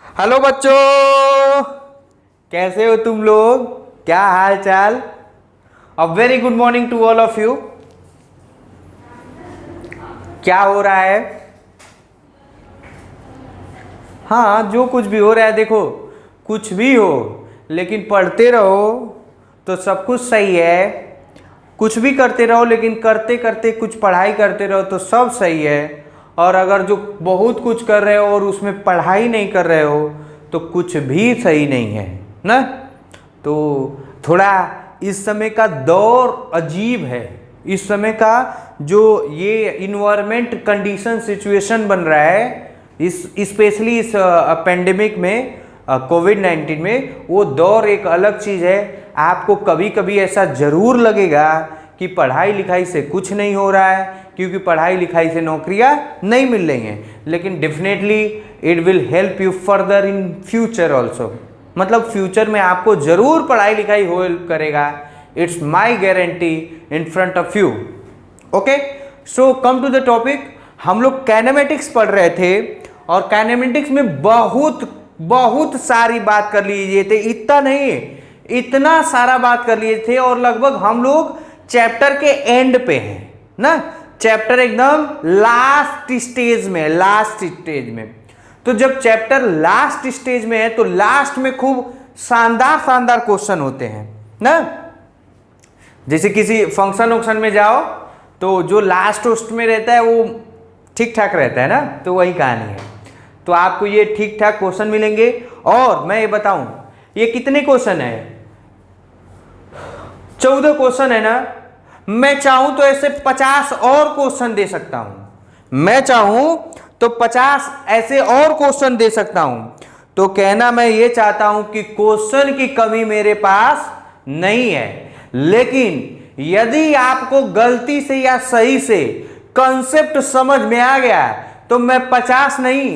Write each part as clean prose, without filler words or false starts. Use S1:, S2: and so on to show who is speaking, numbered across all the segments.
S1: Hello बच्चों, कैसे हो तुम लोग? क्या हाल चाल? A very good morning to all of you. क्या हो रहा है? हाँ, जो कुछ भी हो रहा है, देखो कुछ भी हो लेकिन पढ़ते रहो तो सब कुछ सही है। कुछ भी करते रहो लेकिन करते करते कुछ पढ़ाई करते रहो तो सब सही है। और अगर जो बहुत कुछ कर रहे हो और उसमें पढ़ाई नहीं कर रहे हो तो कुछ भी सही नहीं है ना। तो थोड़ा इस समय का दौर अजीब है। इस समय का जो ये इन्वायरमेंट कंडीशन सिचुएशन बन रहा है, इस स्पेशली इस पेंडेमिक में, कोविड-19 में, वो दौर एक अलग चीज़ है। आपको कभी कभी ऐसा ज़रूर लगेगा कि पढ़ाई लिखाई से कुछ नहीं हो रहा है, क्योंकि पढ़ाई लिखाई से नौकरियां नहीं मिल रही हैं। लेकिन definitely it will help you further in future also. मतलब फ्यूचर में आपको ज़रूर पढ़ाई लिखाई हो करेगा। It's my guarantee in front of you. Okay, so come to the topic. हम लोग काइनेमेटिक्स पढ़ रहे थे और काइनेमेटिक्स में बहुत बहुत सारी बात कर लीजिए थे। इतना नहीं, इतना सारा बात कर लिए थे और लगभग हम लोग चैप्टर के एंड पे हैं ना। चैप्टर एकदम लास्ट स्टेज में, लास्ट स्टेज में। तो जब चैप्टर लास्ट स्टेज में है तो लास्ट में खूब शानदार शानदार क्वेश्चन होते हैं ना। जैसे किसी फंक्शन वंक्शन में जाओ तो जो लास्ट होस्ट में रहता है वो ठीक ठाक रहता है ना, तो वही कहानी है। तो आपको ये ठीक ठाक क्वेश्चन मिलेंगे। और मैं ये बताऊं, ये कितने क्वेश्चन है? 14 क्वेश्चन है ना। मैं चाहूं तो ऐसे 50 और क्वेश्चन दे सकता हूं। मैं चाहूं तो 50 ऐसे और क्वेश्चन दे सकता हूं। तो कहना मैं ये चाहता हूं कि क्वेश्चन की कमी मेरे पास नहीं है, लेकिन यदि आपको गलती से या सही से कंसेप्ट समझ में आ गया तो मैं 50 नहीं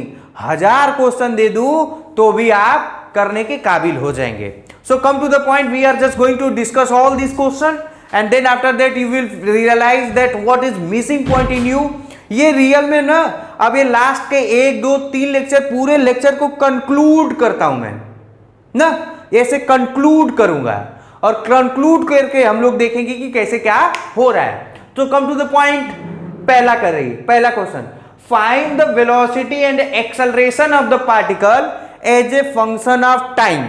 S1: 1000 क्वेश्चन दे दूं तो भी आप करने के काबिल हो जाएंगे। So come to the point, we are just going to discuss all these questions and then after that you will realize that what is missing point in you। ये रियल में ना, अब ये लास्ट के 1 2 3 लेक्चर, पूरे lecture को conclude करता हूं मैं ना, ऐसे कंक्लूड करूंगा और कंक्लूड करके हम लोग देखेंगे कि कैसे क्या हो रहा है। तो कम टू द पॉइंट, पहला कर रही, पहला question, find the velocity and acceleration of the particle as a function of time.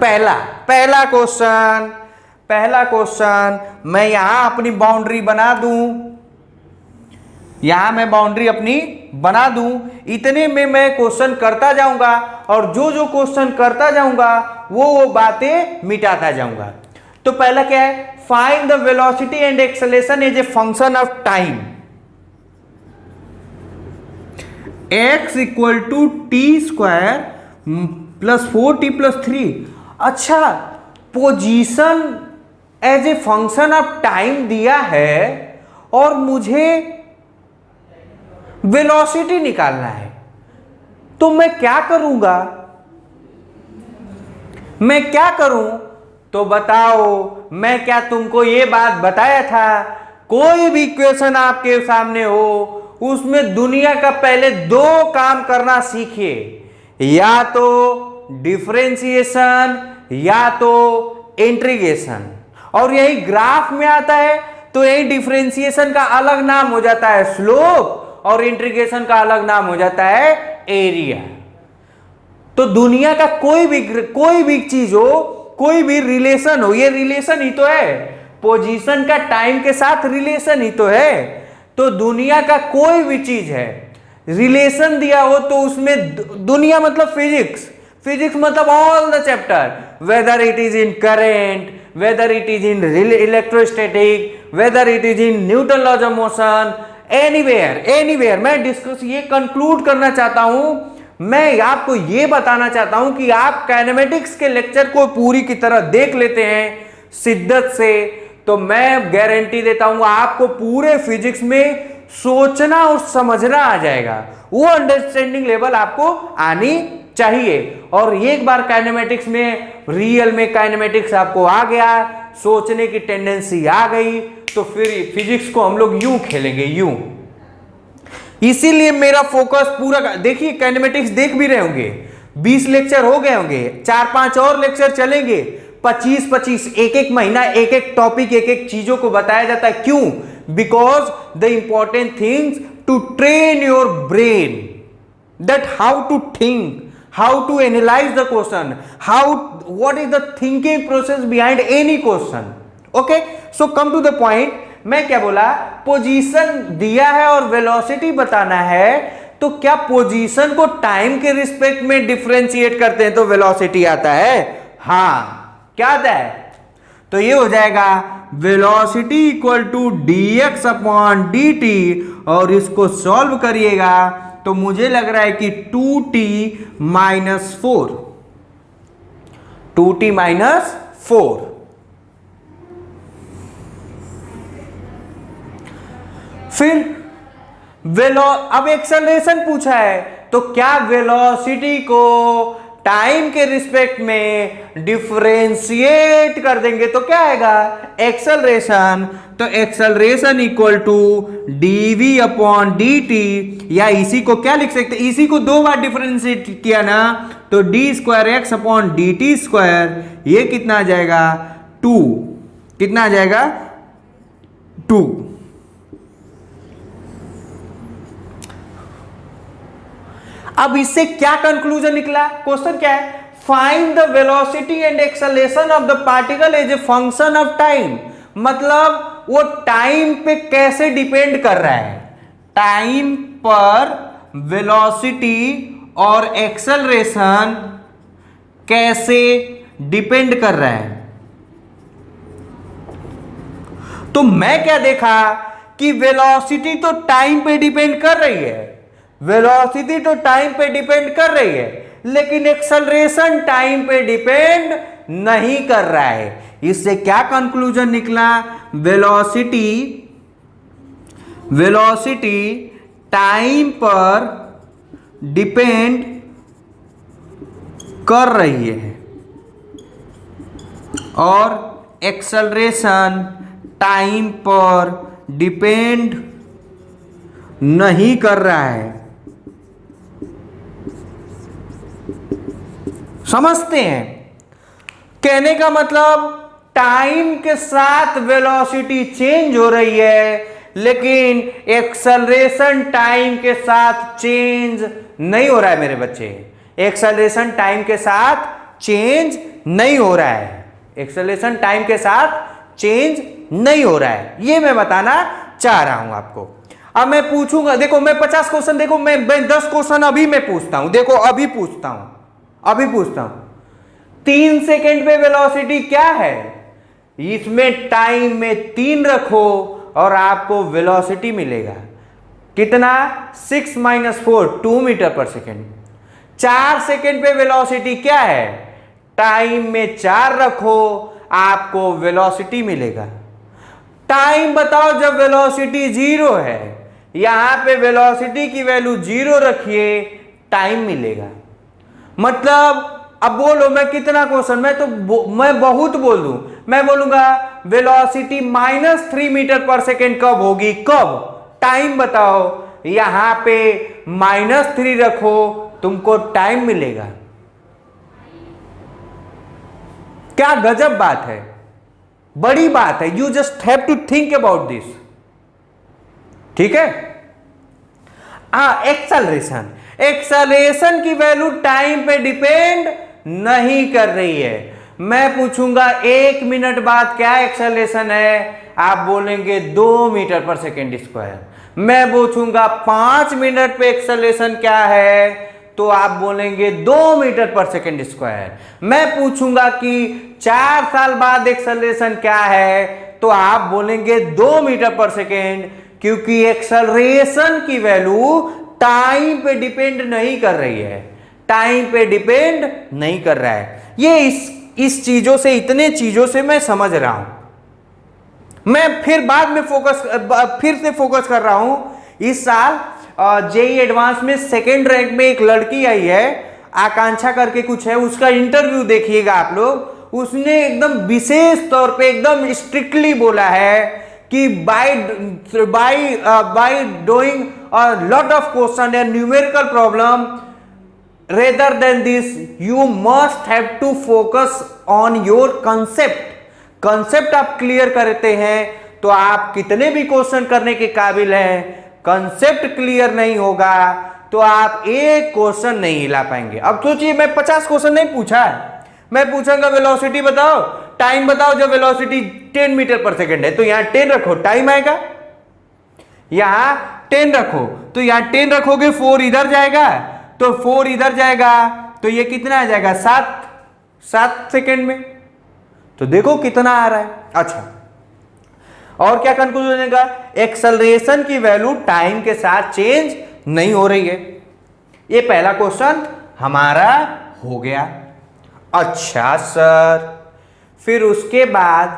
S1: पहला क्वेश्चन मैं यहां अपनी बाउंड्री बना दूं, यहां मैं बाउंड्री अपनी बना दूं। इतने में मैं क्वेश्चन करता जाऊंगा और जो जो क्वेश्चन करता जाऊंगा वो बातें मिटाता जाऊंगा। तो पहला क्या है? Find the velocity and acceleration as a function of time. x equal to t square plus 4t+3। अच्छा, position as a function of time दिया है और मुझे वेलोसिटी निकालना है, तो मैं क्या करूंगा? मैं क्या करूं? तो बताओ, मैं क्या तुमको ये बात बताया था? कोई भी क्वेश्चन आपके सामने हो उसमें दुनिया का पहले 2 काम करना सीखिए, या तो डिफरेंशिएशन या तो इंटीग्रेशन। और यही ग्राफ में आता है तो यही डिफरेंशिएशन का अलग नाम हो जाता है स्लोप और इंटीग्रेशन का अलग नाम हो जाता है एरिया। तो दुनिया का कोई भी चीज हो, कोई भी रिलेशन हो, ये रिलेशन ही तो है, पोजीशन का टाइम के साथ रिलेशन ही तो है। तो दुनिया का कोई भी चीज है, रिलेशन दिया हो तो उसमें दुनिया मतलब फिजिक्स मतलब all the chapter, whether it is in current, whether it is in electrostatic, whether it is in Newton laws of motion, anywhere मैं डिस्कस ये कंक्लूड करना चाहता हूं। मैं आपको ये बताना चाहता हूं कि आप काइनेमेटिक्स के लेक्चर को पूरी की तरह देख लेते हैं शिद्दत से, तो मैं गारंटी देता हूं आपको पूरे फिजिक्स में सोचना और समझना आ जाएगा। वो अंडरस्टैंडिंग लेवल आपको आनी चाहिए। और एक बार काइनेमेटिक्स में, रियल में काइनेमेटिक्स आपको आ गया, सोचने की टेंडेंसी आ गई, तो फिर फिजिक्स को हम लोग यूं खेलेंगे, यूं इसीलिए मेरा फोकस पूरा देखिए, काइनेमेटिक्स देख भी रहे होंगे, 20 लेक्चर हो गए होंगे, 4-5 और लेक्चर चलेंगे, 25-25 एक एक महीना एक एक टॉपिक एक एक चीजों को बताया जाता है। क्यों? Because the important things to train your brain, that how to think, how to analyse the question, how what is the thinking process behind any question. Okay, so come to the point. मैं क्या बोला, position दिया है और velocity बताना है, तो क्या पोजीशन को टाइम के रिस्पेक्ट में डिफरेंशिएट करते हैं तो वेलोसिटी आता है? हां, क्या आता है? तो ये हो जाएगा velocity equal to dx upon dt, और इसको सॉल्व करिएगा तो मुझे लग रहा है कि 2t माइनस 4, 2t माइनस 4। फिर अब एक्सेलरेशन पूछा है, तो क्या वेलोसिटी को टाइम के रिस्पेक्ट में डिफरेंशिएट कर देंगे तो क्या आएगा? एक्सेलरेशन। तो acceleration equal to dv upon dt, या इसी को क्या लिख सकते हैं, इसी को 2 बार डिफरेंशिएट किया ना, तो d square x upon dt square, ये कितना आ जाएगा? 2। कितना आ जाएगा? 2। अब इससे क्या कंक्लूजन निकला? क्वेश्चन क्या है? Find the velocity and acceleration of the particle as a function of time. मतलब वो टाइम पे कैसे डिपेंड कर रहा है, टाइम पर वेलोसिटी और एक्सेलरेशन कैसे डिपेंड कर रहा है। तो मैं क्या देखा कि वेलोसिटी तो टाइम पे डिपेंड कर रही है, वेलोसिटी तो टाइम पे डिपेंड कर रही है, लेकिन एक्सेलरेशन टाइम पे डिपेंड नहीं कर रहा है। इससे क्या कंक्लूजन निकला? वेलोसिटी टाइम पर डिपेंड कर रही है और एक्सेलरेशन टाइम पर डिपेंड नहीं कर रहा है। समझते हैं? कहने का मतलब टाइम के साथ वेलोसिटी चेंज हो रही है, लेकिन एक्सेलरेशन टाइम के साथ चेंज नहीं हो रहा है। मेरे बच्चे, एक्सेलरेशन टाइम के साथ चेंज नहीं हो रहा है, एक्सेलरेशन टाइम के साथ चेंज नहीं हो रहा है, ये मैं बताना चाह रहा हूं आपको। अब मैं पूछूंगा, देखो मैं 50 क्वेश्चन, देखो मैं 10 क्वेश्चन अभी मैं पूछता हूं, देखो अभी पूछता हूं 3 सेकेंड पे वेलोसिटी क्या है, इसमें टाइम में 3 रखो और आपको वेलोसिटी मिलेगा कितना? 6 - 4 2 मीटर पर सेकेंड। 4 सेकेंड पे वेलोसिटी क्या है, टाइम में 4 रखो आपको वेलोसिटी मिलेगा। टाइम बताओ जब वेलोसिटी 0 है, यहां पे वेलोसिटी की वैल्यू 0 रखिए, टाइम मिलेगा। मतलब अब बोलो मैं कितना क्वेश्चन, मैं बहुत बोल दूं, मैं बोलूंगा वेलोसिटी -3 मीटर पर सेकेंड कब होगी, कब? टाइम बताओ, यहां पे -3 रखो, तुमको टाइम मिलेगा। क्या गजब बात है, बड़ी बात है। You just have to think about this. ठीक है? एक्सेलरेशन की वैल्यू टाइम पे डिपेंड नहीं कर रही है। मैं पूछूंगा 1 मिनट बाद क्या एक्सेलरेशन है, आप बोलेंगे 2 मीटर पर सेकेंड स्क्वायर। मैं पूछूंगा 5 मिनट पे एक्सेलरेशन क्या है, तो आप बोलेंगे 2 मीटर पर सेकेंड स्क्वायर। मैं पूछूंगा कि 4 साल बाद एक्सेलरेशन क्या है, तो आप बोलेंगे 2 मीटर पर सेकेंड, क्योंकि एक्सेलरेशन की वैल्यू टाइम पे डिपेंड नहीं कर रही है, टाइम पे डिपेंड नहीं कर रहा है। ये इस चीजों से, इतने चीजों से मैं समझ रहा हूं। मैं फिर बाद में फिर से फोकस कर रहा हूं। इस साल जेई एडवांस में 2nd रैंक में एक लड़की आई है, आकांक्षा करके कुछ है, उसका इंटरव्यू देखिएगा आप लोग। उसने एकदम विशेष तौर पे एकदम स्ट्रिक्टली बोला है कि by doing a lot of question and numerical problem rather than this you must have to focus on your concept. Concept आप क्लियर करते हैं तो आप कितने भी क्वेश्चन करने के काबिल हैं। कंसेप्ट क्लियर नहीं होगा तो आप एक क्वेश्चन नहीं हिला पाएंगे। अब सोचिए, मैं 50 क्वेश्चन नहीं पूछा है, मैं पूछूंगा वेलोसिटी बताओ, टाइम बताओ। जब वेलोसिटी 10 मीटर पर सेकेंड है तो यहां 10 रखो, टाइम आएगा। यहां 10 रखो तो यहां 10 रखोगे, 4 इधर जाएगा तो 4 इधर जाएगा, तो ये कितना आ जाएगा, 7 सेकेंड में। तो देखो कितना आ रहा है। अच्छा, और क्या कंक्लूजन होगा, एक्सेलरेशन की वैल्यू टाइम के साथ चेंज नहीं हो रही है। ये पहला क्वेश्चन हमारा हो गया। अच्छा सर, फिर उसके बाद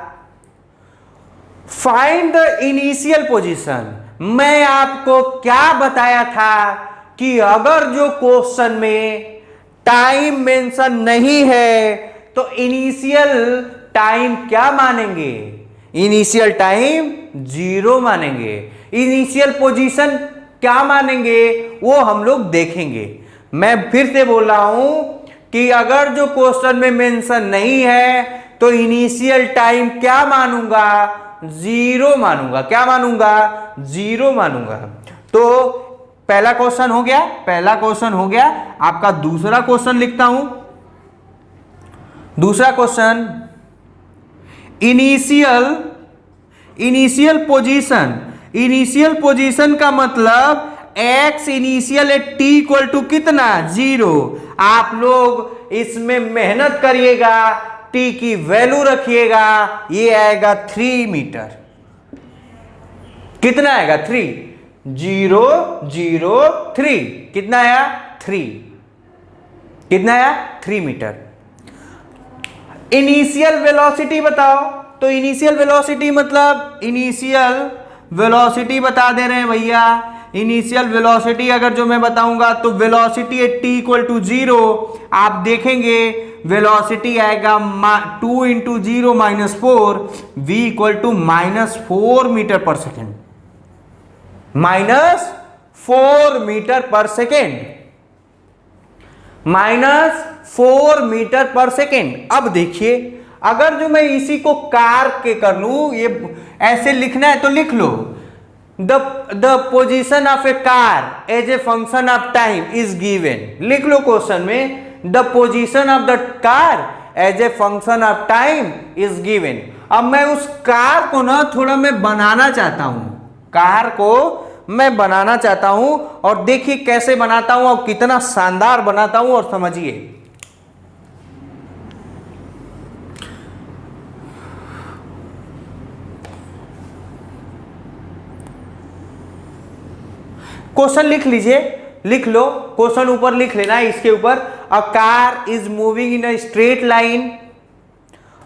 S1: फाइंड द इनिशियल पोजीशन। मैं आपको क्या बताया था कि अगर जो क्वेश्चन में टाइम मेंशन नहीं है तो इनिशियल टाइम क्या मानेंगे, इनिशियल टाइम 0 मानेंगे। इनिशियल पोजीशन क्या मानेंगे वो हम लोग देखेंगे। मैं फिर से बोल रहा हूं कि अगर जो क्वेश्चन में मेंशन नहीं है तो इनिशियल टाइम क्या मानूंगा, 0 मानूंगा। क्या मानूंगा, 0 मानूंगा। तो पहला क्वेश्चन हो गया, पहला क्वेश्चन हो गया। आपका दूसरा क्वेश्चन लिखता हूं। दूसरा question, initial position. Initial position का मतलब x initial at t equal to कितना, 0। आप लोग इसमें मेहनत करिएगा, t की वैल्यू रखिएगा। ये आएगा 3 मीटर। कितना आएगा, 3, 0, 0, 3। कितना आया, 3। कितना आया, 3 मीटर। इनिशियल वेलोसिटी बताओ। तो इनिशियल वेलोसिटी मतलब, इनिशियल वेलोसिटी बता दे रहे हैं भैया। इनिशियल वेलोसिटी अगर जो मैं बताऊंगा तो velocity at t equal to 0, आप देखेंगे वेलोसिटी आएगा 2 into 0 -4, v equal to -4 metre per second. -4 metre per second, -4 metre per second. अब देखिए, अगर जो मैं इसी को कार के कर लूं, ये ऐसे लिखना है तो लिख लो, the position of a car as a function of time is given. लिख लो क्वेश्चन में, the position of the car as a function of time is given. अब मैं उस कार को ना थोड़ा मैं बनाना चाहता हूं, कार को मैं बनाना चाहता हूं, और देखिए कैसे बनाता हूं और कितना शानदार बनाता हूं, और समझिए। क्वेश्चन लिख लीजिए, लिख लो क्वेश्चन, ऊपर लिख लेना है इसके ऊपर। A car is moving in a straight line,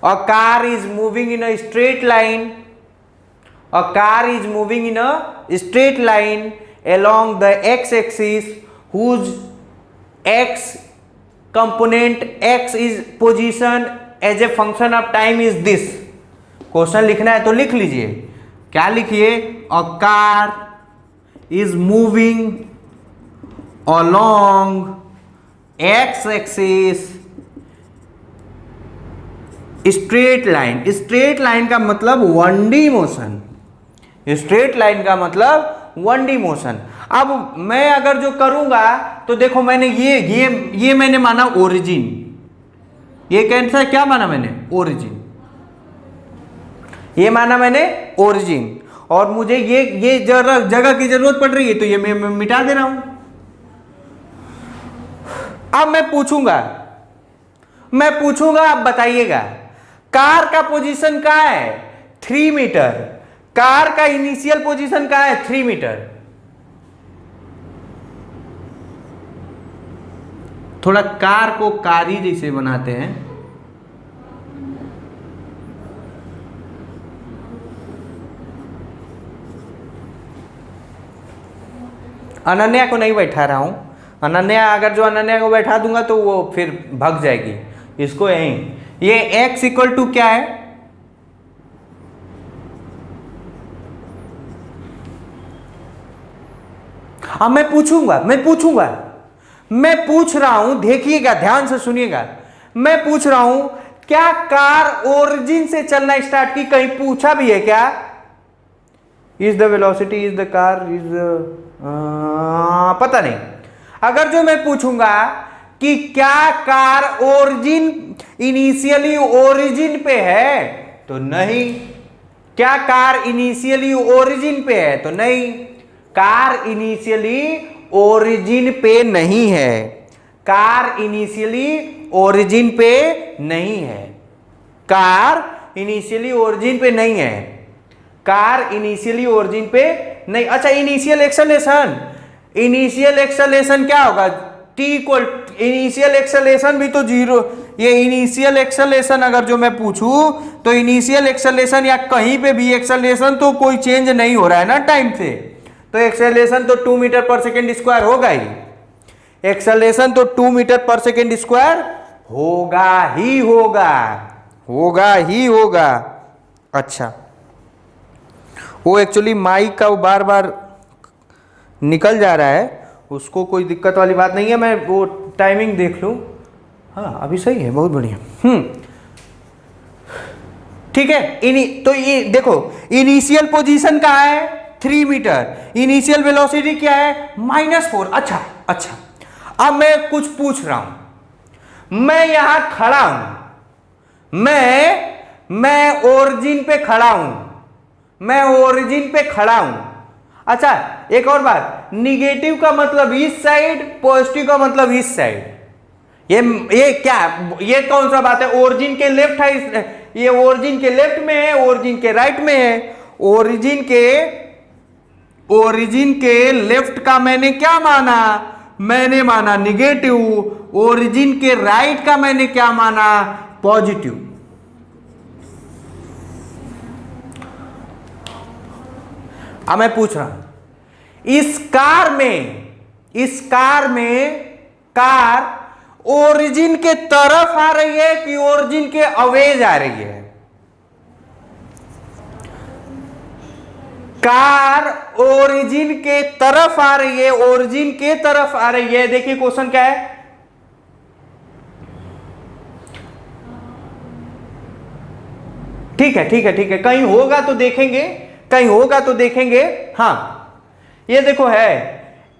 S1: a car is moving in a straight line, a car is moving in a straight line along the x-axis whose x component x is position as a function of time is this। Question लिखना है तो लिख लीजिए। क्या लिखिए, a car is moving along x-axis straight line। Straight line का मतलब 1D motion, straight line का मतलब 1D मोशन। अब मैं अगर जो करूंगा तो देखो, मैंने ये मैंने माना ओरिजिन। ये कैसा, क्या माना मैंने, ओरिजिन। ये माना मैंने ओरिजिन, और मुझे ये जगह की जरूरत पड़ रही है तो ये मैं मिटा दे रहा हूं। अब मैं पूछूंगा, आप बताइएगा कार का पोजीशन कहां है, 3 मीटर। कार का इनिशियल पोजीशन कहां है, 3 मीटर। थोड़ा कार को कारी जैसे बनाते हैं। अनन्या को नहीं बैठा रहा हूं। अनन्या, अगर जो अनन्या को बैठा दूंगा तो वो फिर भाग जाएगी। इसको यहीं, ये x इक्वल टू क्या है, अब मैं पूछ रहा हूं, देखिएगा, ध्यान से सुनिएगा। मैं पूछ रहा हूं क्या कार ओरिजिन से चलना स्टार्ट की? कहीं पूछा भी है क्या? Is the velocity, is the car, is पता नहीं। अगर जो मैं पूछूंगा कि क्या कार इनिशियली ओरिजिन पे है, तो नहीं। क्या कार इनिशियली ओरिजिन पे है? तो नहीं। कार इनिशियली ओरिजिन पे नहीं है। कार इनिशियली ओरिजिन पे नहीं है। कार इनिशियली ओरिजिन पे नहीं है। कार इनिशियली ओरिजिन पे नहीं। अच्छा, इनिशियल एक्सेलरेशन क्या होगा? टी इक्वल, इनिशियल एक्सेलरेशन भी तो जीरो। ये इनिशियल एक्सेलरेशन अगर जो मैं पूछूं तो इनिशियल एक्सेलरेशन या कहीं पे भी एक्सेलरेशन तो कोई चेंज नहीं हो रहा है ना टाइम से, तो एक्सेलरेशन तो 2 मीटर पर सेकेंड स्क्वायर होगा ही। एक्सेलरेशन तो 2 मीटर पर सेकेंड स्क्वायर होगा ही होगा। अच्छा, वो एक्चुअली माइक का वो बार बार निकल जा रहा है, उसको कोई दिक्कत वाली बात नहीं है। मैं वो टाइमिंग देख लूं। हाँ, अभी सही है, बहुत बढ़िया। ठीक है। तो ये देखो, इनिशियल पोजीशन कहाँ है? 3 मीटर। इनिशियल वेलोसिटी क्या है? -4। अच्छा, अब मैं कुछ पूछ रहा हूं। मैं यहां खड़ा हूं, मैं ओरिजिन पे खड़ा हूं। अच्छा, एक और बात, निगेटिव का मतलब इस साइड, पॉजिटिव का मतलब इस साइड। ये क्या, ये कौन सा बात है? ओरिजिन के लेफ्ट है, ये ओरिजिन के लेफ्ट में है, ओरिजिन के राइट में है। ओरिजिन के लेफ्ट का मैंने क्या माना? मैंने माना निगेटिव। ओरिजिन के राइट का मैंने क्या माना? पॉजिटिव। अब मैं पूछ रहा हूं, इस कार में कार ओरिजिन के तरफ आ रही है कि ओरिजिन के अवेज आ रही है? कार ओरिजिन के तरफ आ रही है, ओरिजिन के तरफ आ रही है। देखिए क्वेश्चन क्या है। ठीक है, कहीं होगा तो देखेंगे। हाँ, ये देखो है,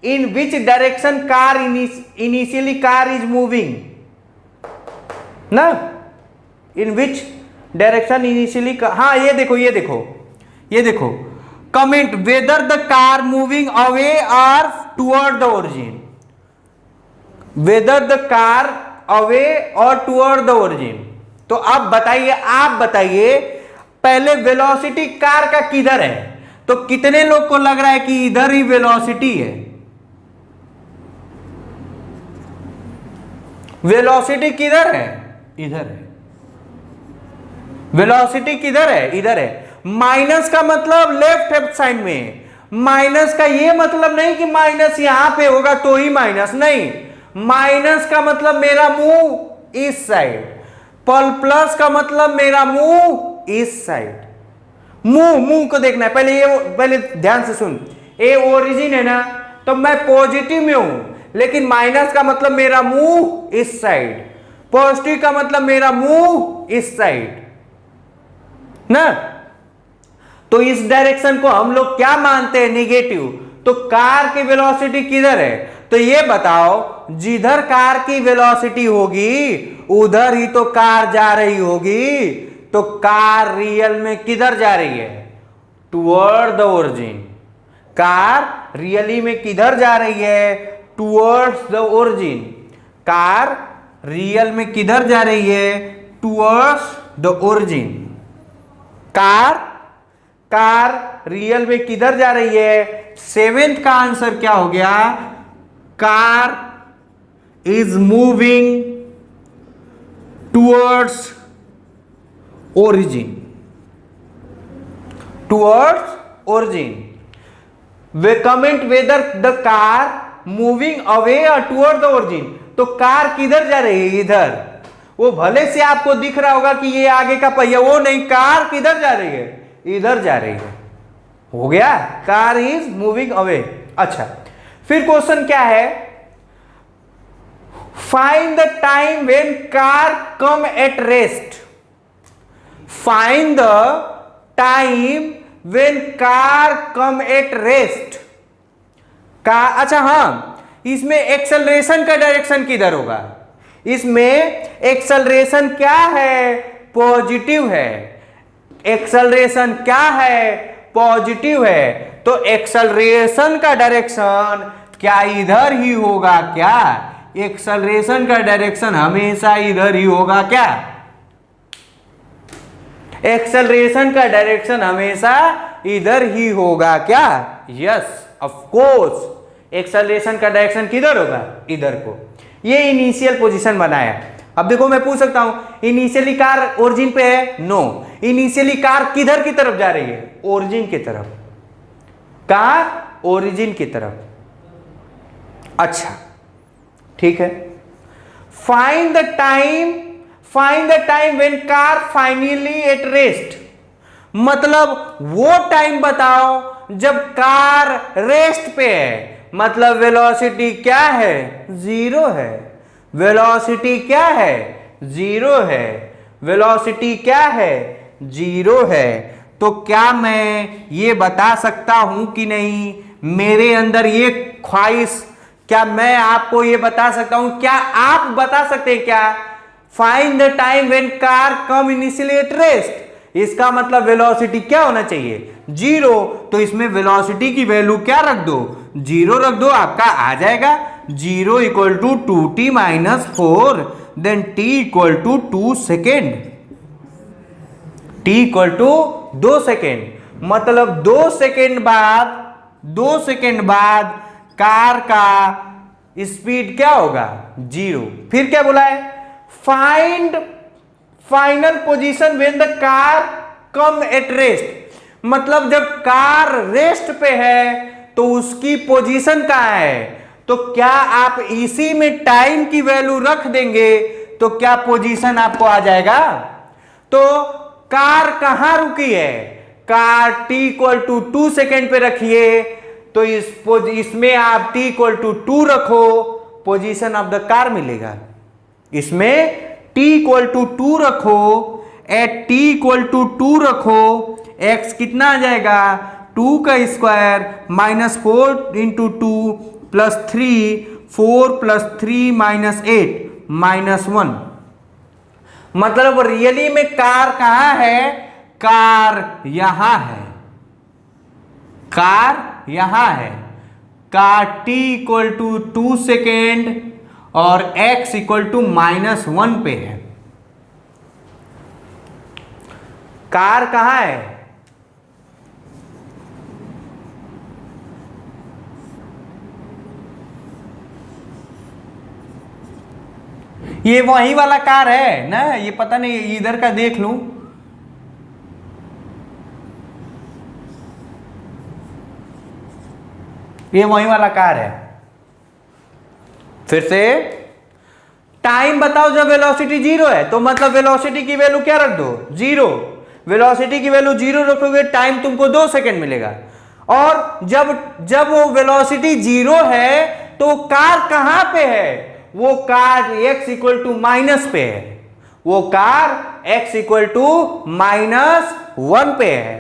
S1: in which direction car initially car is moving ना, इन विच डायरेक्शन इनिशियली। हाँ, ये देखो, comment whether the car moving away or toward the origin. Whether the car away or toward the origin. तो आप बताइए पहले वेलोसिटी कार का किधर है? तो कितने लोग को लग रहा है कि इधर ही वेलोसिटी है? वेलोसिटी किधर है? इधर है। वेलोसिटी किधर है? इधर है। माइनस का मतलब लेफ्ट साइड में। माइनस का ये मतलब नहीं कि माइनस यहां पे होगा तो ही माइनस, नहीं। माइनस का मतलब मेरा मुंह इस साइड, प्लस का मतलब मेरा मुंह इस साइड। मुंह को देखना है पहले ध्यान से सुन। ए ओरिजिन है ना, तो मैं पॉजिटिव में हूं, लेकिन माइनस का मतलब मेरा मुंह इस साइड, पॉजिटिव का मतलब मेरा मुंह इस साइड ना। तो इस डायरेक्शन को हम लोग क्या मानते हैं? नेगेटिव। तो कार की वेलोसिटी किधर है? तो ये बताओ, जिधर कार की वेलोसिटी होगी उधर ही तो कार जा रही होगी। तो कार रियल में किधर जा रही है? Toward the origin. Car really में किधर जा रही है? Towards the origin. Car real में किधर जा रही है? Towards the origin. Car real में किधर जा रही है? 7th का आंसर क्या हो गया? Car is moving towards origin. Way comment whether the car moving away or toward the origin. तो कार किधर जा रही है? इधर। वो भले से आपको दिख रहा होगा कि ये आगे का पहिया, वो नहीं, कार किधर जा रही है? इधर जा रही है। हो गया, कार इज मूविंग अवे। अच्छा, फिर क्वेश्चन क्या है, find the time when car come at rest. Find the time when car come at rest का, अच्छा हाँ, इसमें एक्सेलरेशन का डायरेक्शन किधर होगा? इसमें एक्सेलरेशन क्या है? पॉजिटिव है। एक्सेलरेशन क्या है? पॉजिटिव है। तो एक्सेलरेशन का डायरेक्शन क्या इधर ही होगा क्या? एक्सेलरेशन का डायरेक्शन हमेशा इधर ही होगा क्या? एक्सेलरेशन का डायरेक्शन हमेशा इधर ही होगा क्या? यस ऑफ कोर्स, एक्सेलरेशन का डायरेक्शन किधर होगा? इधर को। ये इनिशियल पोजीशन बनाया। अब देखो मैं पूछ सकता हूं इनिशियली कार ओरिजिन पे है? नो। इनिशियली कार किधर की तरफ जा रही है? ओरिजिन की तरफ। कार ओरिजिन की तरफ। अच्छा ठीक है। Find the time when car finally at rest, मतलब वो टाइम बताओ जब कार रेस्ट पे है। मतलब वेलोसिटी क्या है? जीरो है। वेलोसिटी क्या है? जीरो है। वेलोसिटी क्या है? जीरो है। तो क्या मैं ये बता सकता हूं कि नहीं मेरे अंदर ये ख्वाहिश, क्या मैं आपको ये बता सकता हूं? क्या आप बता सकते हैं क्या? Find the time when car come initially at rest, इसका मतलब वेलोसिटी क्या होना चाहिए? जीरो। तो इसमें वेलोसिटी की वैल्यू क्या रख दो? जीरो रख दो, आपका आ जाएगा zero equal to 2t minus 4 then t equal to 2 second. t equal to 2 second, मतलब 2 सेकेंड बाद कार का स्पीड क्या होगा? जीरो। फिर क्या बोला है? Find final position when the car come at rest, मतलब जब कार रेस्ट पे है तो उसकी पोजीशन कहां है? तो क्या आप इसी में टाइम की वैल्यू रख देंगे तो क्या पोजीशन आपको आ जाएगा? तो कार कहां रुकी है? Car t equal to 2 second पे रखिए, तो इसमें आप t इक्वल टू 2 रखो, पोजीशन ऑफ द कार मिलेगा। इसमें t इक्वल टू 2 रखो, एट t इक्वल टू 2 रखो, x कितना आ जाएगा? 2 का square minus 4 into 2 plus 3, 4 plus 3 minus 8 minus 1। मतलब रियली में कार कहां है? कार यहां है। कार यहां है। Car t equal to 2 second और x इक्वल टू माइनस 1 पे है। कार कहां है? ये वही वाला कार है ना? ये पता नहीं, इधर का देख लूं। ये वही वाला कार है। फिर से टाइम बताओ जब वेलोसिटी जीरो है, तो मतलब वेलोसिटी की वैल्यू क्या रख दो? जीरो। वेलोसिटी की वैल्यू जीरो रखोगे, टाइम तुमको 2 सेकेंड मिलेगा। और जब वो वेलोसिटी जीरो है तो कार कहां पे है? वो car x equal to minus पे है। वो car x equal to minus 1 पे है।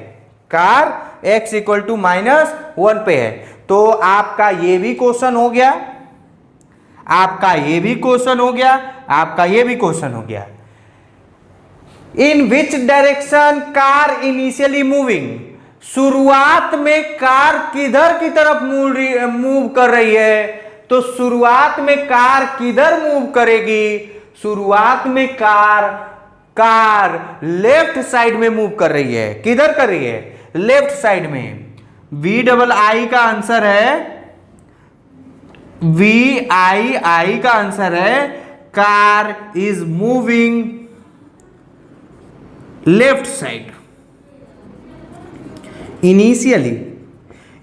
S1: Car x equal to minus 1 पे है। तो आपका ये भी क्वेश्चन हो गया, आपका ये भी क्वेश्चन हो गया, आपका ये भी क्वेश्चन हो गया। In which direction car initially moving, शुरुआत में कार किधर की तरफ मूव कर रही है? तो शुरुआत में कार किधर मूव करेगी? शुरुआत में कार लेफ्ट साइड में मूव कर रही है। किधर कर रही है? लेफ्ट साइड में। VII का आंसर है, VII का आंसर है car is moving left side.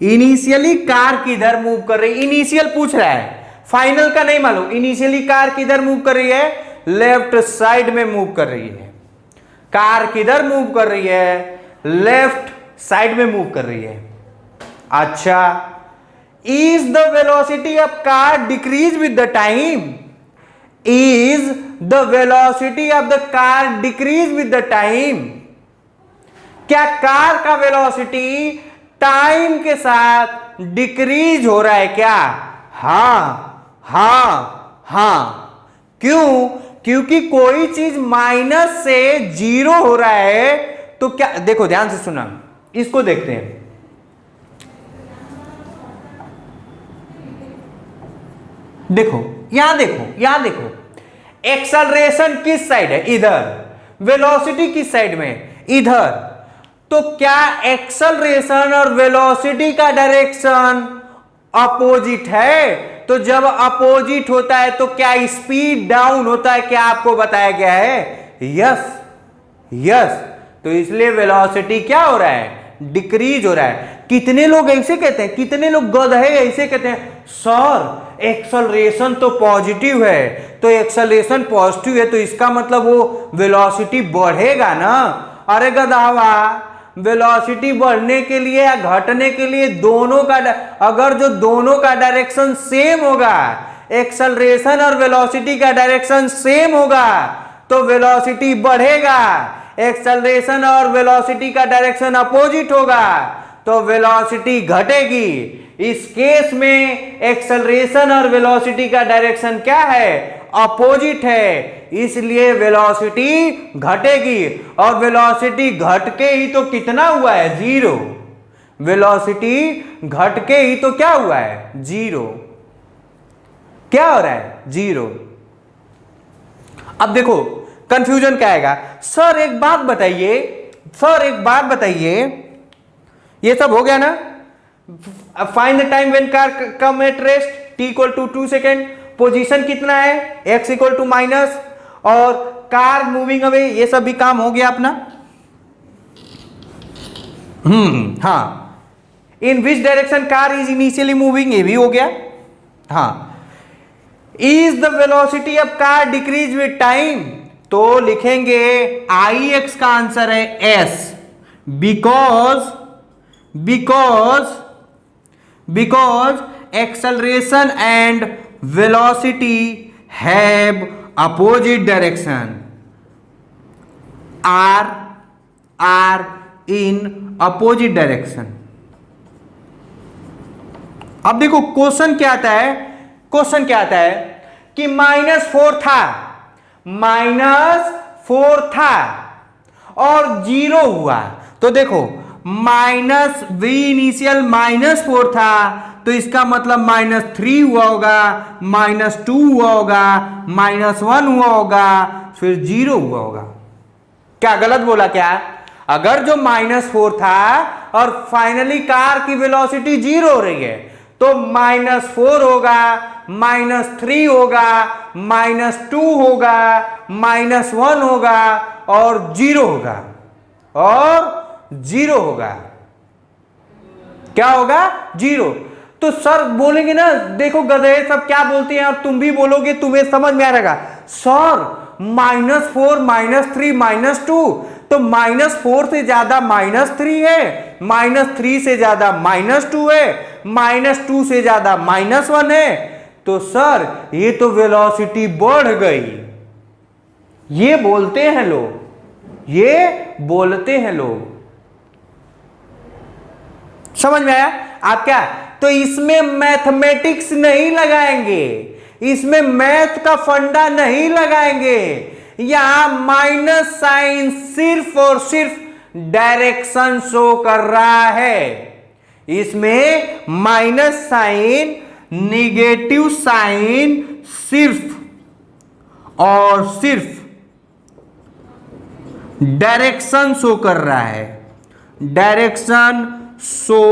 S1: Initially car किधर मूव कर रही है? इनिशियल पूछ रहा है, फाइनल का नहीं मालूम। इनिशियली कार किधर मूव कर रही है? लेफ्ट साइड में मूव कर रही है। कार किधर मूव कर रही है? लेफ्ट साइड में मूव कर रही है। अच्छा, is the velocity of car decrease with the time? Is the velocity of the car decrease with the time? क्या कार का वेलोसिटी टाइम के साथ डिक्रीज हो रहा है क्या? हां हां हां। क्यों? क्योंकि कोई चीज माइनस से जीरो हो रहा है तो क्या, देखो ध्यान से सुना, इसको देखते हैं। देखो यहां देखो, यहां देखो, एक्सेलरेशन किस साइड है? इधर। वेलोसिटी किस साइड में? इधर। तो क्या एक्सेलरेशन और वेलोसिटी का डायरेक्शन अपोजिट है? तो जब अपोजिट होता है तो क्या स्पीड डाउन होता है? क्या आपको बताया गया है? Yes yes. तो इसलिए वेलोसिटी क्या हो रहा है? डिक्रीज हो रहा है। कितने लोग ऐसे कहते हैं, कितने लोग गधे ऐसे कहते हैं, सर एक्सेलरेशन तो पॉजिटिव है, तो एक्सेलरेशन पॉजिटिव है तो इसका मतलब वो वेलोसिटी बढ़ेगा ना। अरे गधावा, वेलोसिटी बढ़ने के लिए या घटने के लिए दोनों का, अगर जो दोनों का डायरेक्शन सेम होगा, एक्सेलरेशन और वेलोसिटी का डायरेक्शन सेम होगा तो वेलोसिटी बढ़ेगा। एक्सेलरेशन और वेलोसिटी का डायरेक्शन अपोजिट होगा तो वेलोसिटी घटेगी। इस केस में एक्सेलरेशन और वेलोसिटी का डायरेक्शन क्या है? अपोजिट है, इसलिए वेलोसिटी घटेगी। और वेलोसिटी घट के ही तो कितना हुआ है? जीरो। वेलोसिटी घट के ही तो क्या हुआ है? जीरो। क्या हो रहा है? जीरो। अब देखो कंफ्यूजन क्या आएगा, सर एक बात बताइए, सर एक बात बताइए, ये सब हो गया ना। Find the time when car come at rest, t equal to 2 second, position कितना है? x इक्वल टू माइनस, और कार मूविंग अवे, ये सब भी काम हो गया अपना। हाँ, in which direction car is initially moving, ये भी हो गया। हाँ, is the velocity of car decrease with time, तो लिखेंगे ix का आंसर है s, because acceleration and velocity have opposite direction, are in opposite direction. अब देखो क्वेश्चन क्या आता है, क्वेश्चन क्या आता है कि -4 था, -4 था और 0 हुआ, तो देखो माइनस v इनिशियल -4 था तो इसका मतलब -3 हुआ होगा, -2 हुआ होगा, -1 हुआ होगा, फिर 0 हुआ होगा। क्या गलत बोला क्या? अगर जो -4 था और फाइनली कार की वेलोसिटी 0 हो रही है तो -4 होगा, -3 होगा, -2 होगा, -1 होगा और 0 होगा, और 0 होगा। क्या होगा? 0। तो सर बोलेंगे ना, देखो गधे सब क्या बोलते हैं और तुम भी बोलोगे, तुम्हें समझ में आ रहेगा। सर -4, -3, -2, तो -4 से ज्यादा -3 है, -3 से ज्यादा -2 है, -2 से ज्यादा -1 है, तो सर ये तो वेलोसिटी बढ़ गई। ये बोलते हैं लोग, ये बोलते हैं लोग। समझ में आया? आप क्या, तो इसमें मैथमेटिक्स नहीं लगाएंगे, इसमें मैथ का फंडा नहीं लगाएंगे, यहां माइनस साइन सिर्फ और सिर्फ डायरेक्शन शो कर रहा है। इसमें माइनस साइन, निगेटिव साइन सिर्फ और सिर्फ डायरेक्शन शो कर रहा है, डायरेक्शन शो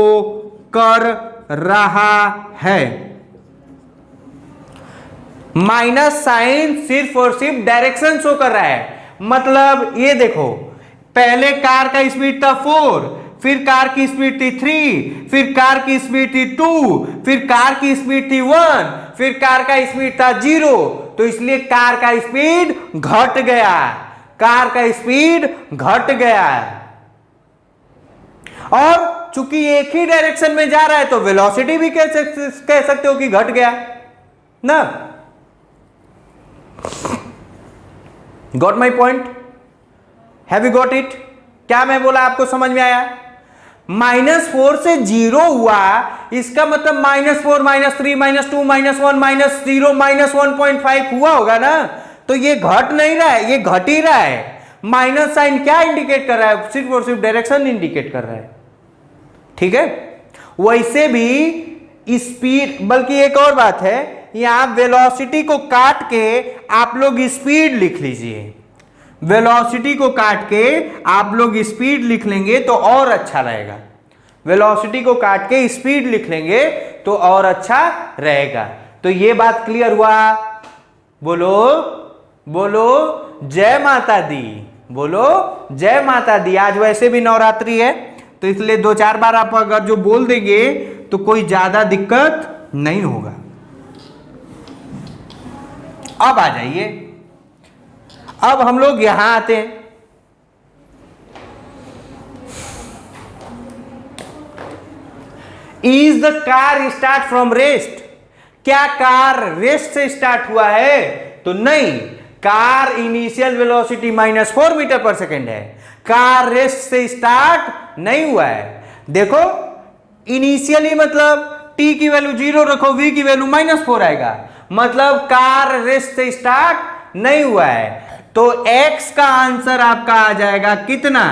S1: कर रहा है। माइनस साइन सिर्फ और सिर्फ डायरेक्शन शो कर रहा है। मतलब ये देखो, पहले कार का स्पीड था 4, फिर कार की स्पीड थी 3, फिर कार की स्पीड थी 2, फिर कार की स्पीड थी 1, फिर कार का स्पीड था 0, तो इसलिए कार का स्पीड घट गया, कार का स्पीड घट गया। और चूंकि एक ही डायरेक्शन में जा रहा है तो वेलोसिटी भी कह सकते हो कि घट गया ना। Got my point? Have you got it? क्या मैं बोला आपको समझ में आया? -4 से 0 हुआ, इसका मतलब -4 -3 -2 -1 -0 -1.5 हुआ होगा ना। तो ये घट नहीं रहा है, ये घट ही रहा है। माइनस साइन क्या इंडिकेट कर रहा है? सिर्फ और सिर्फ डायरेक्शन इंडिकेट कर रहा है। ठीक है, वैसे भी स्पीड, बल्कि एक और बात है, यहां वेलोसिटी को काट के आप लोग स्पीड लिख लीजिए। वेलोसिटी को काट के आप लोग स्पीड लिख लेंगे तो और अच्छा रहेगा। वेलोसिटी को काट के स्पीड लिख लेंगे तो और अच्छा रहेगा। तो ये बात क्लियर हुआ? बोलो बोलो जय माता दी, बोलो जय माता दी। आज वैसे भी नवरात्रि है तो इसलिए 2-4 बार आप अगर जो बोल देंगे तो कोई ज्यादा दिक्कत नहीं होगा। अब आ जाइए, अब हम लोग यहां आते हैं। Is the car start from rest? क्या कार रेस्ट से स्टार्ट हुआ है? तो नहीं, car initial velocity -4 metre per second है। कार रेस्ट से स्टार्ट नहीं हुआ है। देखो इनिशियली मतलब t की वैल्यू 0 रखो, v की वैल्यू -4 आएगा, मतलब कार रेस्ट से स्टार्ट नहीं हुआ है। तो x का आंसर आपका आ जाएगा कितना?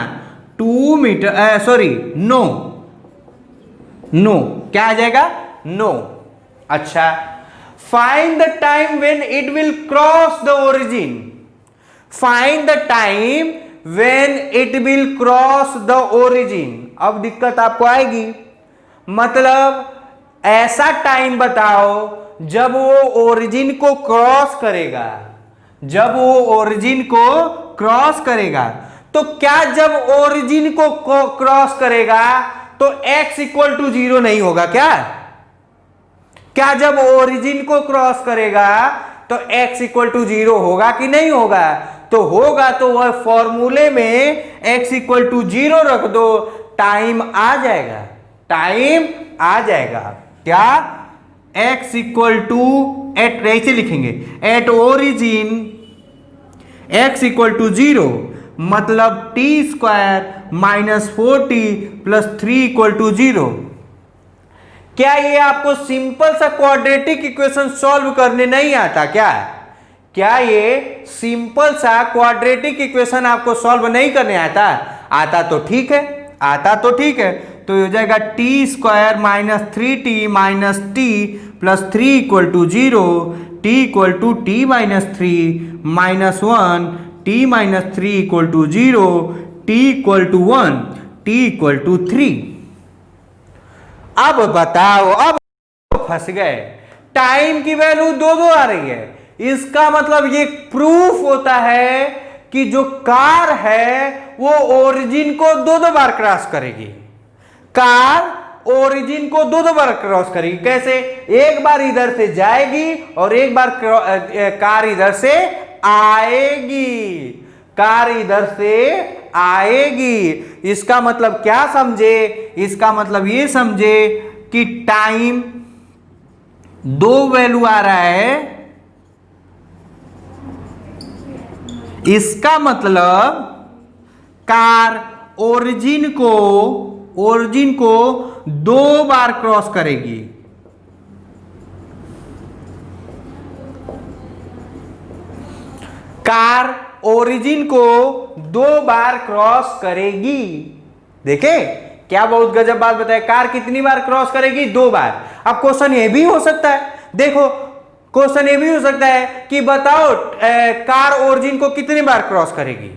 S1: 2 मीटर, सॉरी 9। क्या आ जाएगा? 9। अच्छा, find the time when it will cross the origin. Find the time when it will cross the origin. अब दिक्कत आपको आएगी, मतलब ऐसा टाइम बताओ जब वो ओरिजिन को क्रॉस करेगा। जब वो ओरिजिन को क्रॉस करेगा तो क्या जब ओरिजिन को क्रॉस करेगा तो x इक्वल टू 0 नहीं होगा क्या? क्या जब ओरिजिन को क्रॉस करेगा तो x इक्वल टू 0 होगा कि नहीं होगा? तो होगा। तो वह फॉर्मूले में x इक्वल टू 0 रख दो, टाइम आ जाएगा। टाइम आ जाएगा। क्या? x इक्वल टू एट, ऐसे लिखेंगे, at origin x equal to 0, मतलब t² -4t + 3 इक्वल टू 0। क्या ये आपको सिंपल सा क्वाड्रेटिक इक्वेशन सॉल्व करने नहीं आता क्या? क्या ये सिंपल सा क्वाड्रेटिक इक्वेशन आपको सॉल्व नहीं करने आता? आता तो ठीक है, आता तो ठीक है। तो हो जाएगा t² -3t -t + 3 equal to 0, t equal to t -3 -1, t -3 equal to 0, t equal to 1, t equal to 3। अब बताओ, अब फंस गए। टाइम की वैल्यू 2 आ रही है, इसका मतलब ये प्रूफ होता है कि जो कार है वो ओरिजिन को 2 बार क्रॉस करेगी। कार ओरिजिन को 2 बार क्रॉस करेगी। कैसे? एक बार इधर से जाएगी और एक बार कार इधर से आएगी। कार इधर से आएगी। इसका मतलब क्या समझे? इसका मतलब ये समझे कि टाइम 2 वैल्यू आ रहा है। इसका मतलब कार ओरिजिन को 2 बार क्रॉस करेगी। कार ओरिजिन को 2 बार क्रॉस करेगी। देखे क्या बहुत गजब बात बताया। कार कितनी बार क्रॉस करेगी? 2 बार। अब क्वेश्चन ये भी हो सकता है, देखो क्वेश्चन ये भी हो सकता है कि बताओ कार ओरिजिन को कितनी बार क्रॉस करेगी।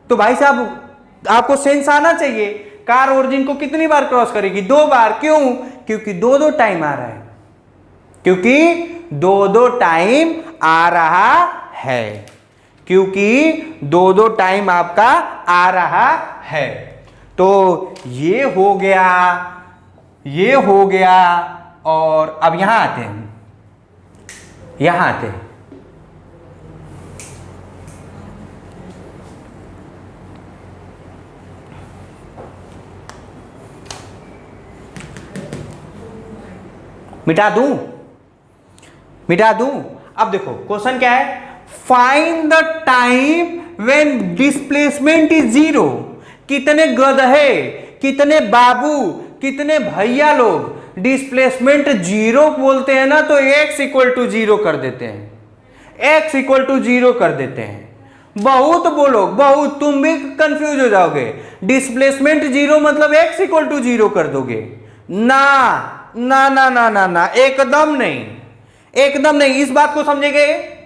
S1: तो भाई साहब आपको सेंस आना चाहिए, कार ओरिजिन को कितनी बार क्रॉस करेगी? 2 बार। क्यों? क्योंकि 2 टाइम आ रहा है, क्योंकि 2 टाइम आ रहा है, क्योंकि 2 टाइम आपका आ रहा है। तो ये हो गया, ये हो गया। और अब यहां आते हैं, यहां आते हैं। मिटा दूं, मिटा दूं। अब देखो क्वेश्चन क्या है, find the time when displacement is zero. कितने गधे, कितने बाबू, कितने भैया लोग डिस्प्लेसमेंट जीरो बोलते हैं ना तो x इक्वल टू जीरो कर देते हैं, x इक्वल टू जीरो कर देते हैं। बहुत बोलो, बहुत, तुम भी कंफ्यूज हो जाओगे। डिस्प्लेसमेंट जीरो मतलब x इक्वल टू जीरो कर दोगे ना, ना ना ना ना ना, एकदम नहीं, एकदम नहीं। इस बात को समझेंगे,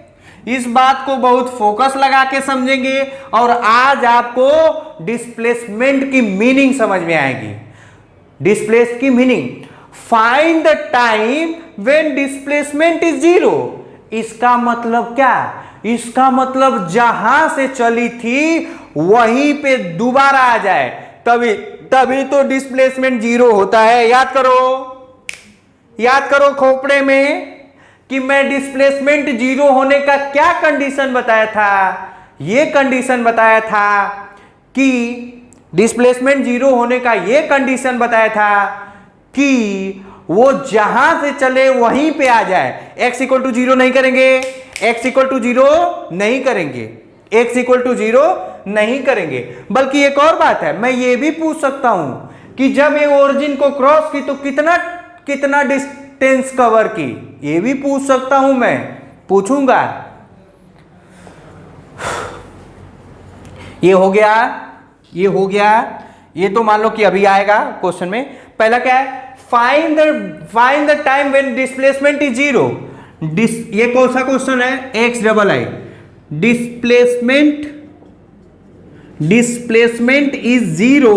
S1: इस बात को बहुत फोकस लगा के समझेंगे और आज आपको डिस्प्लेसमेंट की मीनिंग समझ में आएगी। डिस्प्लेस की meaning, find the time when displacement is zero. इसका मतलब क्या, इसका मतलब जहां से चली थी वहीं पे दोबारा आ जाए, तभी तभी तो डिस्प्लेसमेंट जीरो होता है। याद करो, याद करो खोपड़े में कि मैं डिस्प्लेसमेंट जीरो होने का क्या कंडीशन बताया था। यह कंडीशन बताया था कि डिस्प्लेसमेंट जीरो होने का यह कंडीशन बताया था कि वो जहां से चले वहीं पे आ जाए। x इक्वल टू जीरो नहीं करेंगे, x इक्वल टू जीरो नहीं करेंगे, x इक्वल टू जीरो नहीं करेंगे। बल्कि एक और बात है, मैं ये भी पूछ सकता हूं कि जब ये ओरिजिन को क्रॉस की तो कितना कितना डिस्टेंस कवर की, ये भी पूछ सकता हूं, मैं पूछूंगा। ये हो गया, ये हो गया, ये तो मान लो कि अभी आएगा क्वेश्चन में। पहला क्या है, find the time when displacement is zero. ये कौन सा क्वेश्चन है, x double I, displacement is zero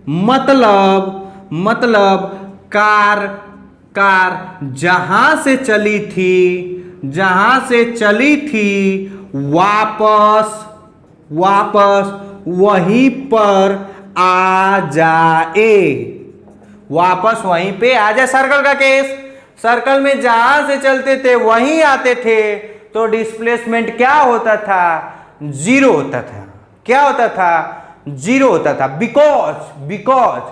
S1: मतलब कार जहां से चली थी वापस वहीं पर आ जाए, वापस वहीं पे आ जाए। सर्कल का केस, सर्कल में जहां से चलते थे वहीं आते थे तो डिस्प्लेसमेंट क्या होता था, जीरो होता था। क्या होता था, जीरो होता था। Because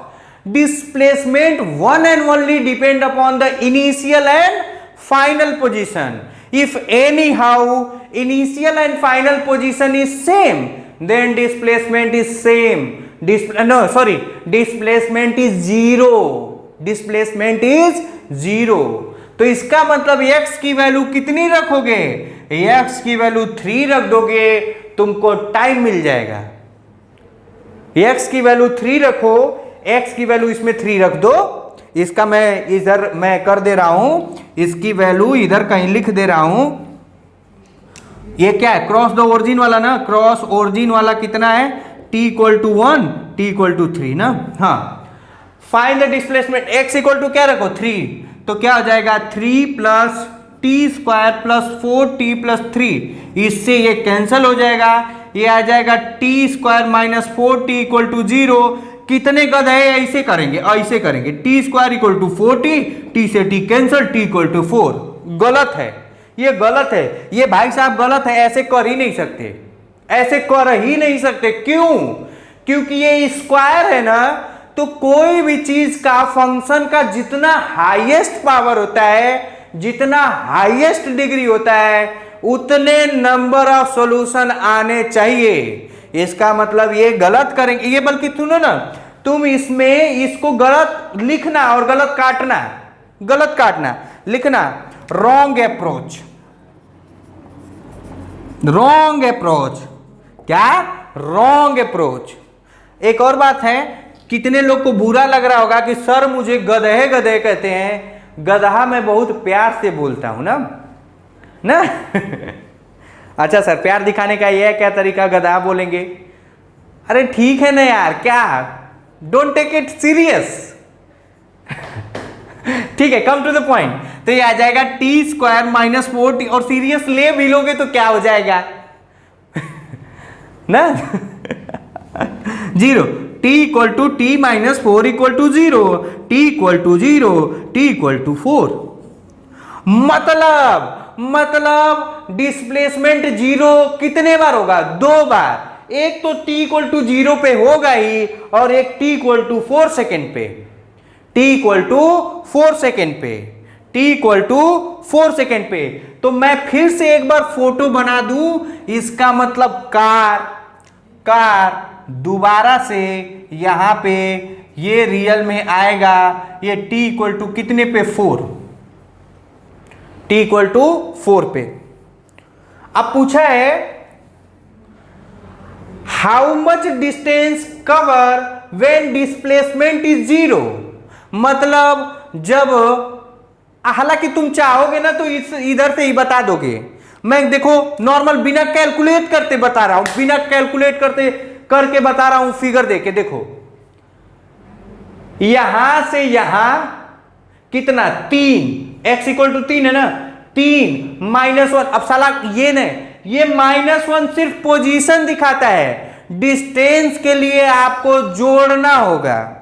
S1: displacement one and only depend upon the initial and final position. If any how initial and final position is same then displacement is same, displacement is zero। तो इसका मतलब x की वैल्यू कितनी रखोगे, x की value 3 रख दोगे, तुमको टाइम मिल जाएगा। x की वैल्यू 3 रखो, x की वैल्यू इसमें 3 रख दो। इसका मैं इधर मैं कर दे रहा हूं, इसकी वैल्यू इधर कहीं लिख दे रहा हूं। ये क्या है, क्रॉस द ओरिजिन वाला ना, क्रॉस ओरिजिन वाला कितना है, t equal to 1, t equal to 3 ना। हाँ, find the displacement, x equal to क्या रखो 3, तो क्या हो जाएगा 3 plus t square plus 4t plus 3, इससे ये कैंसिल हो जाएगा, ये आ जाएगा t square minus 4t equal to 0। कितने गधे ऐसे करेंगे, t square equal to 4t, t से t cancel, t equal to 4। गलत है, ये गलत है, ये भाई साहब गलत है, ऐसे कर ही नहीं सकते, ऐसे कर ही नहीं सकते। क्यों, क्योंकि ये स्क्वायर है ना, तो कोई भी चीज का फंक्शन का जितना हाईएस्ट पावर होता है, जितना हाईएस्ट डिग्री होता है, उतने नंबर ऑफ सॉल्यूशन आने चाहिए। इसका मतलब ये गलत करेंगे, ये बल्कि सुनो ना, तुम इसमें इसको गलत लिखना और गलत काटना, लिखना रॉन्ग अप्रोच। क्या, रॉन्ग अप्रोच। एक और बात है, कितने लोग को बुरा लग रहा होगा कि सर मुझे गधे कहते हैं। गधा मैं बहुत प्यार से बोलता हूं ना अच्छा सर, प्यार दिखाने का यह क्या तरीका, गधा बोलेंगे। अरे ठीक है ना यार, क्या, डोंट टेक इट सीरियस। ठीक है, कम टू द पॉइंट। तो ये आ जाएगा टी स्क्वायर माइनस 4t, और सीरियस ले भी लोगे तो क्या हो जाएगा ना 0, t equal to t minus 4 equal to 0, t equal to 0, t equal to 4। मतलब डिस्प्लेसमेंट 0 कितने बार होगा, 2 बार। एक तो t इक्वल टू 0 पे होगा ही, और एक t इक्वल टू 4 सेकेंड पे, t इक्वल टू 4 सेकेंड पे। t इक्वल टू 4 सेकेंड पे। तो मैं फिर से एक बार फोटो बना दूं, इसका मतलब कार दोबारा से यहां पे ये रियल में आएगा, ये t इक्वल टू कितने पे 4, t इक्वल टू 4 पे। अब पूछा है how much distance cover when displacement is 0, मतलब जब, हालांकि तुम चाहोगे ना तो इधर से ही बता दोगे, मैं देखो नॉर्मल बिना कैलकुलेट करते बता रहा हूं, बिना कैलकुलेट करके बता रहा हूं, फिगर देके देखो, यहां से यहां कितना 3, x इक्वल टू 3 है ना, 3 -1, अब साला ये नहीं, ये -1 सिर्फ पोजीशन दिखाता है, डिस्टेंस के लिए आपको जोड़ना होगा।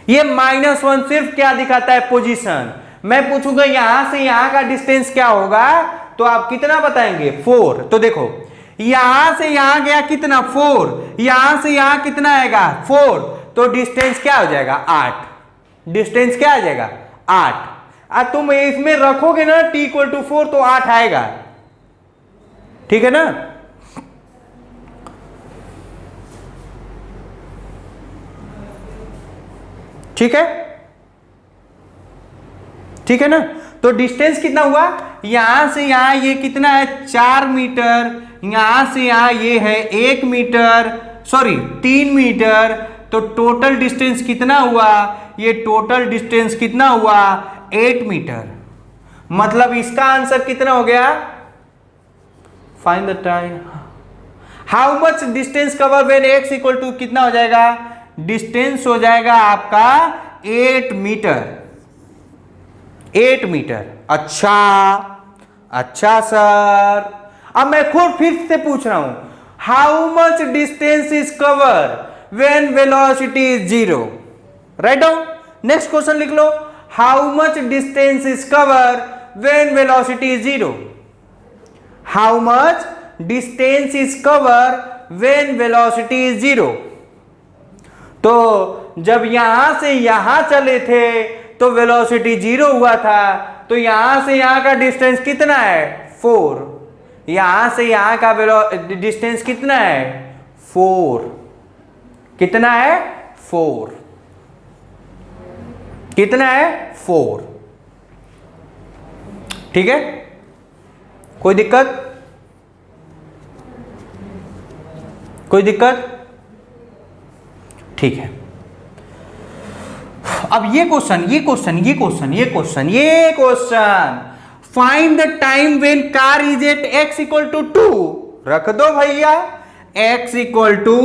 S1: ये -1 सिर्फ क्या दिखाता है, पोजीशन। मैं पूछूंगा यहां से यहां का डिस्टेंस क्या होगा, तो आप कितना बताएंगे 4। तो देखो यहां से यहां गया कितना 4, यहां से यहां कितना आएगा 4, तो डिस्टेंस क्या हो जाएगा 8, डिस्टेंस क्या आ जाएगा 8। तुम इसमें रखोगे ना t इक्वल टू 4 तो 8 आएगा, ठीक है ना। ठीक है, ठीक है ना। तो डिस्टेंस कितना हुआ, यहां से यहां ये कितना है 4 मीटर, यहां से यहां ये है 1 मीटर, सॉरी 3 मीटर, तो टोटल डिस्टेंस कितना हुआ, ये टोटल डिस्टेंस कितना हुआ 8 मीटर। मतलब इसका आंसर कितना हो गया, find the time, how much distance cover when x equal to कितना हो जाएगा, डिस्टेंस हो जाएगा आपका 8 मीटर, 8 मीटर। अच्छा सर, अब मैं खुद फिर से पूछ रहा हूं, how much distance is cover when velocity is 0, write down. Next question लिख लो, how much distance is cover when velocity is 0, how much distance is cover when velocity is 0। तो जब यहां से यहां चले थे तो वेलोसिटी 0 हुआ था, तो यहां से यहां का डिस्टेंस कितना है 4, यहां से यहां का डिस्टेंस कितना है 4, कितना है 4, कितना है 4, ठीक है। कोई दिक्कत, कोई दिक्कत, ठीक है। अब ये question find the time when car is at x equal to 2, रख दो भैया, x equal to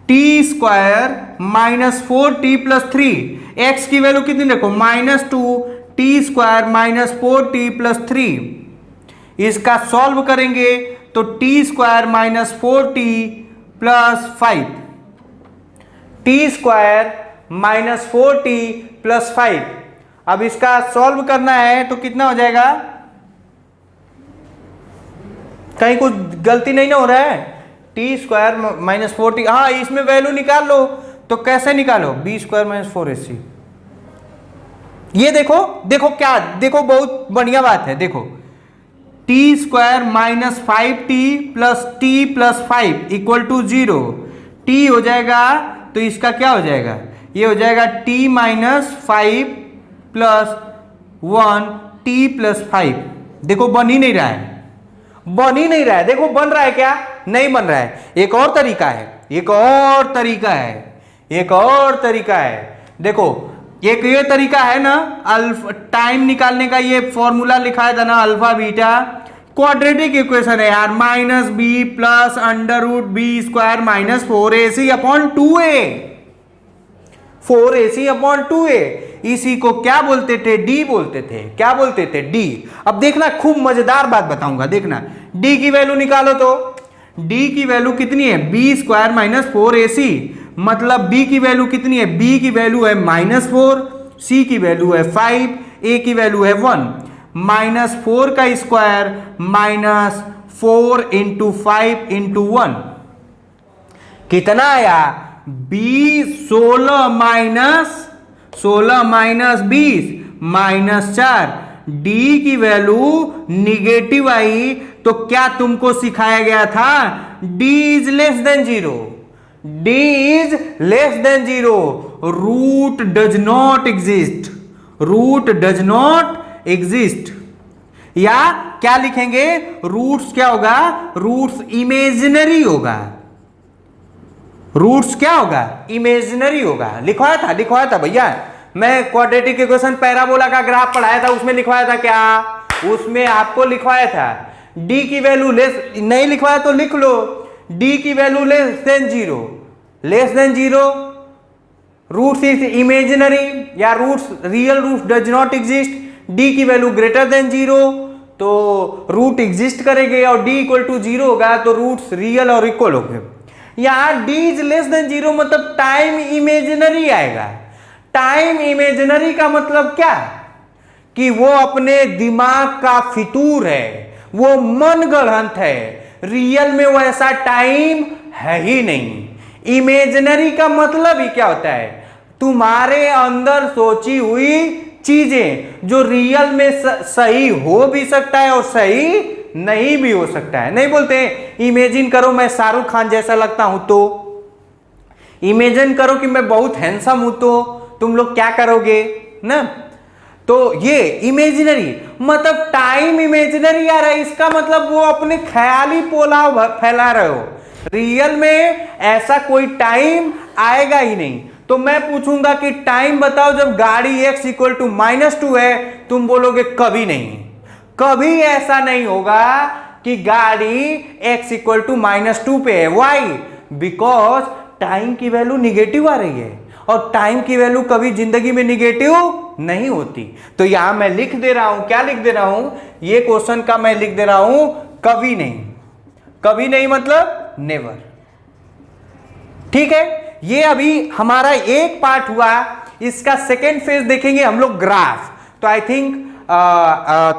S1: t square -4t + 3, x की वैल्यू कितनी रखो -2 t स्क्वायर -4t + 3, इसका सॉल्व करेंगे तो t square -4t + 5, t square -4t + 5। अब इसका सॉल्व करना है तो कितना हो जाएगा, कहीं कुछ गलती नहीं ना हो रहा है, t स्क्वायर -4t, हाँ इसमें वैल्यू निकाल लो, तो कैसे निकालो, b स्क्वायर -4ac। ये देखो क्या, देखो बहुत बढ़िया बात है, देखो t square -5t + t + 5 equal to 0, t हो जाएगा तो इसका क्या हो जाएगा, ये हो जाएगा t - 5 + 1 t + 5। देखो बन ही नहीं रहा है, देखो बन रहा है क्या, नहीं बन रहा है। एक और तरीका है, देखो एक ये तरीका है ना, अल्फा टाइम निकालने का, ये फॉर्मूला लिखा था ना अल्फा बीटा, क्वाड्रेटिक इक्वेशन है यार, -b + √b² -4ac/2a, इसी को क्या बोलते थे, डी बोलते थे, क्या बोलते थे, डी। अब देखना खूब मजेदार बात बताऊंगा, देखना डी की वैल्यू निकालो, तो डी की वैल्यू कितनी है b² -4ac, मतलब b की वैल्यू कितनी है, b की वैल्यू है -4, c की वैल्यू है 5, a की वैल्यू है 1, -4 का स्क्वायर -4 × 5 × 1 कितना आया, 16 - 20 -4, डी की वैल्यू निगेटिव आई तो क्या तुमको सिखाया गया था? D is less than 0, D is less than 0, root does not exist, root does not exist. या क्या लिखेंगे? रूट्स क्या होगा? रूट्स इमेजिनरी होगा, रूट्स क्या होगा? इमेजिनरी होगा। लिखवाया था भैया, मैं क्वाड्रेटिक इक्वेशन पैराबोला का ग्राफ पढ़ाया था, उसमें लिखवाया था क्या? उसमें आपको लिखवाया था डी की वैल्यू लेस, नहीं लिखवाया तो लिख लो, डी की value less than 0, less than 0, roots is imaginary या roots real roots does not exist, D की वैल्यू ग्रेटर देन 0 तो रूट एग्जिस्ट करेंगे और डी इक्वल टू 0 होगा तो रूट्स रियल और इक्वल हो गए। यहां डी इज लेस देन 0 मतलब टाइम इमेजिनरी आएगा। टाइम इमेजिनरी का मतलब क्या? कि वो अपने दिमाग का फितूर है, वो मनगढ़ंत है, रियल में वैसा टाइम है ही नहीं। इमेजिनरी का मतलब ही क्या होता है? तुम्हारे अंदर सोची हुई चीजें जो रियल में सही हो भी सकता है और सही नहीं भी हो सकता है। नहीं बोलते इमेजिन करो मैं शाहरुख खान जैसा लगता हूं, तो इमेजिन करो कि मैं बहुत हैंडसम हूं, तो तुम लोग क्या करोगे ना? तो ये इमेजिनरी मतलब टाइम इमेजिनरी आ रहा है, इसका मतलब वो अपने ख्याली पोलाव फैला रहे हो, रियल में ऐसा कोई टाइम आएगा ही नहीं। तो मैं पूछूंगा कि टाइम बताओ जब गाड़ी x इक्वल टू -2 है, तुम बोलोगे कभी नहीं, कभी ऐसा नहीं होगा कि गाड़ी x इक्वल टू -2 पे है। वाई? बिकॉज टाइम की वैल्यू निगेटिव आ रही है और टाइम की वैल्यू कभी जिंदगी में निगेटिव नहीं होती। तो यहां मैं लिख दे रहा हूं, क्या लिख दे रहा हूं? ये क्वेश्चन का मैं लिख दे रहा हूं कभी नहीं। कभी नहीं मतलब नेवर। ठीक है, ये अभी हमारा एक पार्ट हुआ, इसका सेकेंड फेज देखेंगे हम लोग ग्राफ। तो आई थिंक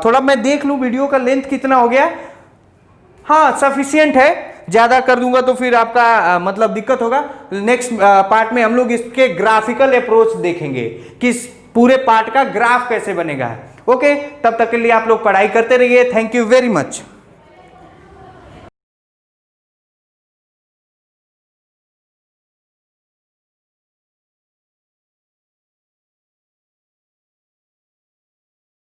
S1: थोड़ा मैं देख लूं वीडियो का लेंथ कितना हो गया। हाँ सफिशियंट है, ज्यादा कर दूंगा तो फिर आपका मतलब दिक्कत होगा। नेक्स्ट पार्ट में हम लोग इसके ग्राफिकल अप्रोच देखेंगे कि पूरे पार्ट का ग्राफ कैसे बनेगा। ओके, तब तक के लिए आप लोग पढ़ाई करते रहिए। Thank you very much.